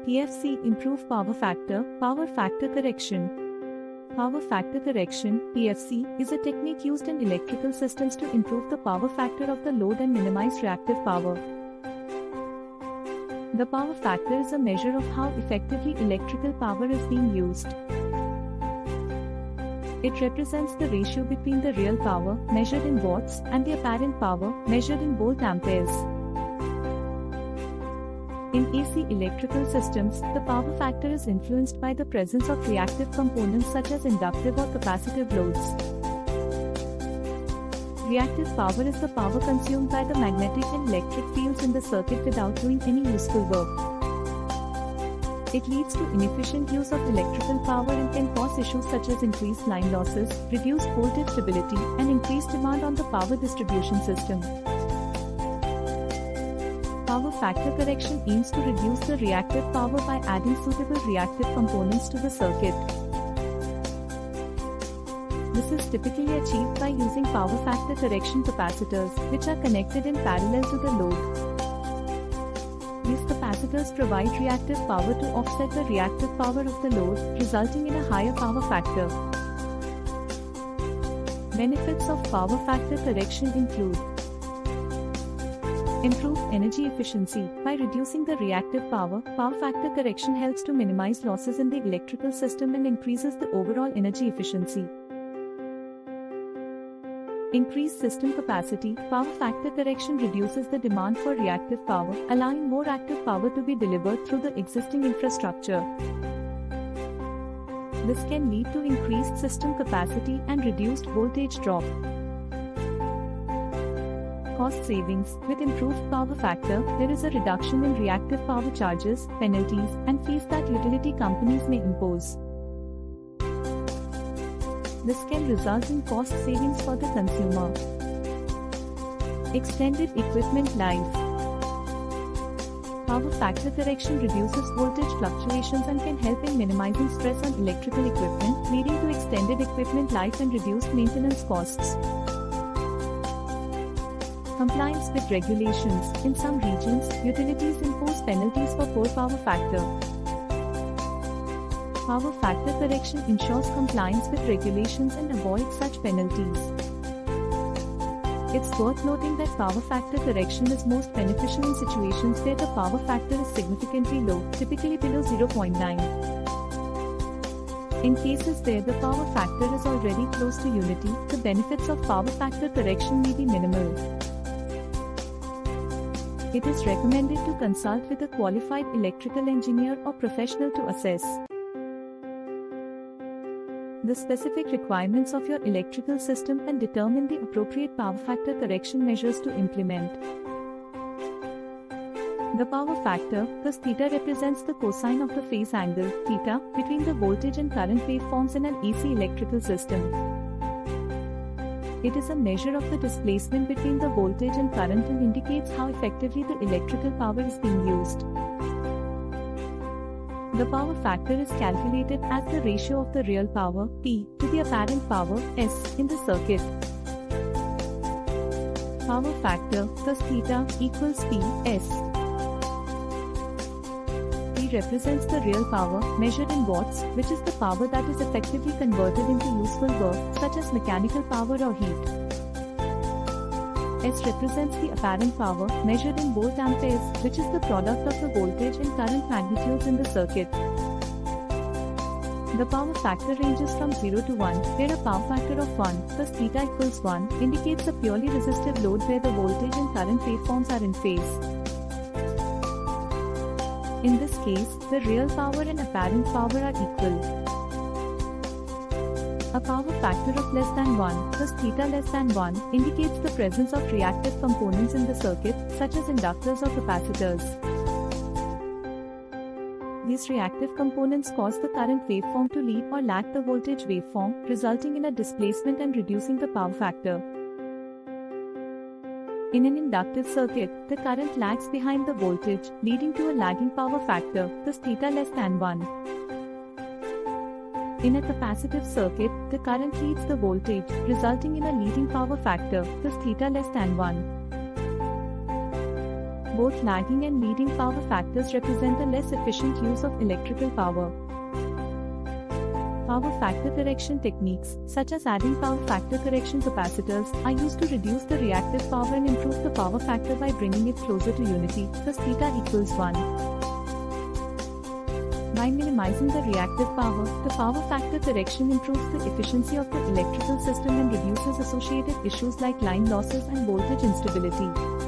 PFC Improve Power Factor, Power Factor Correction. Power factor correction (PFC) is a technique used in electrical systems to improve the power factor of the load and minimize reactive power. The power factor is a measure of how effectively electrical power is being used. It represents the ratio between the real power, measured in watts, and the apparent power, measured in volt amperes. In AC electrical systems, the power factor is influenced by the presence of reactive components such as inductive or capacitive loads. Reactive power is the power consumed by the magnetic and electric fields in the circuit without doing any useful work. It leads to inefficient use of electrical power and can cause issues such as increased line losses, reduced voltage stability, and increased demand on the power distribution system. Power factor correction aims to reduce the reactive power by adding suitable reactive components to the circuit. This is typically achieved by using power factor correction capacitors, which are connected in parallel to the load. These capacitors provide reactive power to offset the reactive power of the load, resulting in a higher power factor. Benefits of power factor correction include improved energy efficiency. By reducing the reactive power, power factor correction helps to minimize losses in the electrical system and increases the overall energy efficiency. Increased system capacity. Power factor correction reduces the demand for reactive power, allowing more active power to be delivered through the existing infrastructure. This can lead to increased system capacity and reduced voltage drop. Cost savings. With improved power factor, there is a reduction in reactive power charges, penalties, and fees that utility companies may impose. This can result in cost savings for the consumer. Extended equipment life. Power factor correction reduces voltage fluctuations and can help in minimizing stress on electrical equipment, leading to extended equipment life and reduced maintenance costs. Compliance with regulations. In some regions, utilities impose penalties for poor power factor. Power factor correction ensures compliance with regulations and avoids such penalties. It's worth noting that power factor correction is most beneficial in situations where the power factor is significantly low, typically below 0.9. In cases where the power factor is already close to unity, the benefits of power factor correction may be minimal. It is recommended to consult with a qualified electrical engineer or professional to assess the specific requirements of your electrical system and determine the appropriate power factor correction measures to implement. The power factor, cos theta, represents the cosine of the phase angle, theta, between the voltage and current waveforms in an AC electrical system. It is a measure of the displacement between the voltage and current and indicates how effectively the electrical power is being used. The power factor is calculated as the ratio of the real power, P, to the apparent power, S, in the circuit. Power factor, cos theta, equals P, S. P represents the real power, measured in watts, which is the power that is effectively converted into useful work, such as mechanical power or heat. S represents the apparent power, measured in volt amperes, which is the product of the voltage and current magnitudes in the circuit. The power factor ranges from 0 to 1, where a power factor of 1, cos theta equals 1, indicates a purely resistive load where the voltage and current waveforms are in phase. In this case, the real power and apparent power are equal. A power factor of less than 1, cos theta less than 1, indicates the presence of reactive components in the circuit, such as inductors or capacitors. These reactive components cause the current waveform to lead or lag the voltage waveform, resulting in a displacement and reducing the power factor. In an inductive circuit, the current lags behind the voltage, leading to a lagging power factor, cos theta less than 1. In a capacitive circuit, the current leads the voltage, resulting in a leading power factor, cos theta less than 1. Both lagging and leading power factors represent a less efficient use of electrical power. Power factor correction techniques, such as adding power factor correction capacitors, are used to reduce the reactive power and improve the power factor by bringing it closer to unity, thus theta equals 1. By minimizing the reactive power, the power factor correction improves the efficiency of the electrical system and reduces associated issues like line losses and voltage instability.